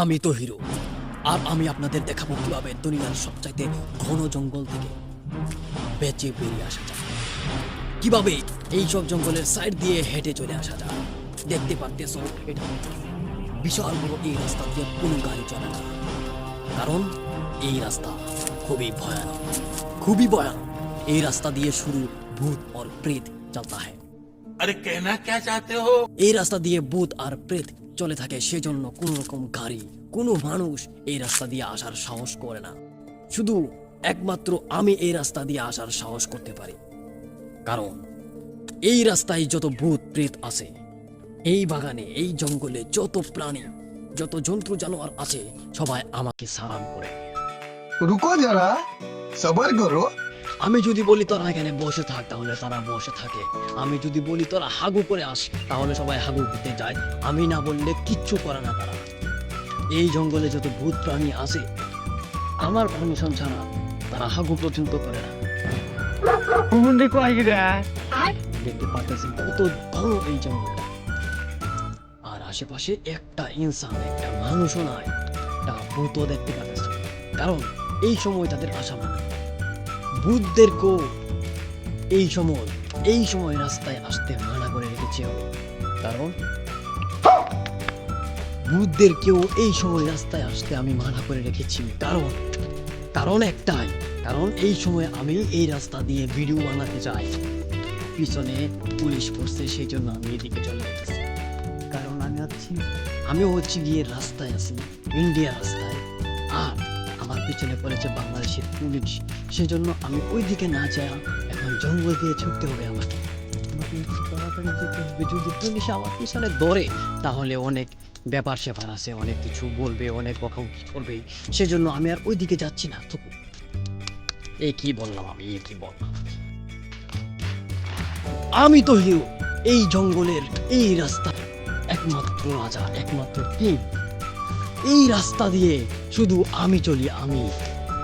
আমি তো হিরো, আর আমি আপনাদের দেখাবো কিভাবে দুনিয়ার সবচাইতে ঘন জঙ্গল থেকে বেঁচে বেরিয়ে আসা যায়, কিভাবে এই সব জঙ্গলের সাইড দিয়ে হেঁটে চলে আসা যায়। দেখতে পারতেছো এটা বিশাল বড় এই রাস্তা দিয়ে কোনো গাড়ি চলে না, কারণ এই রাস্তা খুবই ভয়ানক, খুবই ভয়ানক। এই রাস্তা দিয়ে শুরু ভূত और प्रेत चलता है। अरे कहना क्या चाहते हो? এই রাস্তা দিয়ে ভূত আর প্রেত চলে থাকে, সেজন্য কোনো রকম গাড়ি, কোনো মানুষ এই রাস্তা দিয়ে আসার সাহস করে না। শুধু একমাত্র আমি এই রাস্তা দিয়ে আসার সাহস করতে পারি, কারণ এই রাস্তায় যত ভূত প্রেত আছে, এই বাগানে এই জঙ্গলে যত প্রাণী, যত জন্তু জানোয়ার আছে, সবাই আমাকে সালাম করে। रुको जरा सबर करो। আমি যদি বলি তোরা এখানে বসে থাক, তাহলে তারা বসে থাকে। আমি যদি বলি তোরা হাগু করে আস, তাহলে সবাই হাগু করতে যায়। আমি না বললে কিচ্ছু করে না তারা। এই জঙ্গলে যত ভূত প্রাণী আছে, আমার পারমিশন ছাড়া তারা হাগু পর্যন্ত করে না। দেখতে পাচ্ছেন কত ঘন এই জঙ্গলটা, আর আশেপাশে একটা ইনসান, একটা মানুষও নাই, একটা ভূতও দেখতে পাচ্ছে। কারণ এই সময় তাদের আসা মানে ভূতদেরকেও এই সময় রাস্তায় আসতে মানা করে রেখেছে, কারণ ভূতদেরকেও এই সময় রাস্তায় আসতে আমি মানা করে রেখেছি। কারণ একটাই, কারণ এই সময় আমি এই রাস্তা দিয়ে ভিডিও বানাতে চাই। পিছনে পুলিশ পড়ছে, সেই জন্য আমি এদিকে চলে যেতেছি। কারণ আমি হচ্ছে গিয়ে রাস্তায় আছি, ইন্ডিয়া রাস্তায়, আর আমার পিছনে পড়েছে বাংলাদেশের পুলিশ। সেজন্য আমি ওই দিকে না যাই, এখন জঙ্গল দিয়ে ছুটতে হবে আমাকে। তাড়াতাড়ি যেতে হবে। যদি পুলিশ আমার পিছনে ধরে, তাহলে অনেক ব্যাপার স্যাপার আছে, অনেক কিছু বলবে, অনেক বকাবকি করবে। সেজন্য আমি আর ওই দিকে যাচ্ছি না। তো কি বললাম আমি তো হিরো, এই জঙ্গলের এই রাস্তা একমাত্র রাজা, একমাত্র কিং। এই রাস্তা দিয়ে শুধু আমি চলি,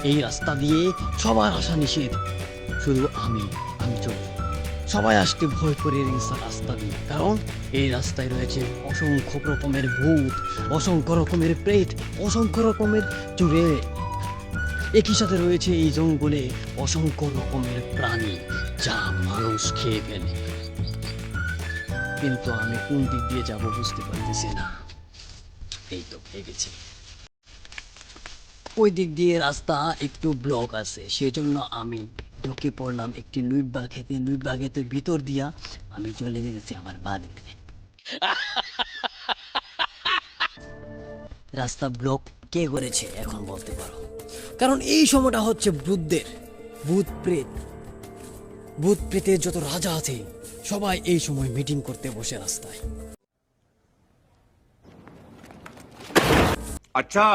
এই রাস্তা দিয়ে সবার আসা নিষেধ, শুধু আমি চলি। সবাই আসতে ভয় করে এই রাস্তা দিয়ে, কারণ এই রাস্তায় রয়েছে অসংখ্য রকমের ভূত, অসংখ্য রকমের প্রেত, অসংখ্য রকমের চুড়ে। একই সাথে রয়েছে এই জঙ্গলে অসংখ্য রকমের প্রাণী, যা মানুষ খেয়ে ফেলে। কিন্তু আমি কোন দিক দিয়ে যাব বুঝতে পারতেছি না। এই তো পেয়ে গেছি। ওই দিক দিয়ে রাস্তা একটু ব্লক আছে, সেজন্য আমি ঢুকে পড়লাম একটি লুইট বাগেতে ভিতর দিয়া আমি চলে গেছি আমার বাড়িতে। রাস্তা ব্লক কে করেছে এখন বলতে পারো? কারণ এই সময়টা হচ্ছে ভূত প্রেতের যত রাজা আছে, সবাই এই সময় মিটিং করতে বসে রাস্তায়। अच्छा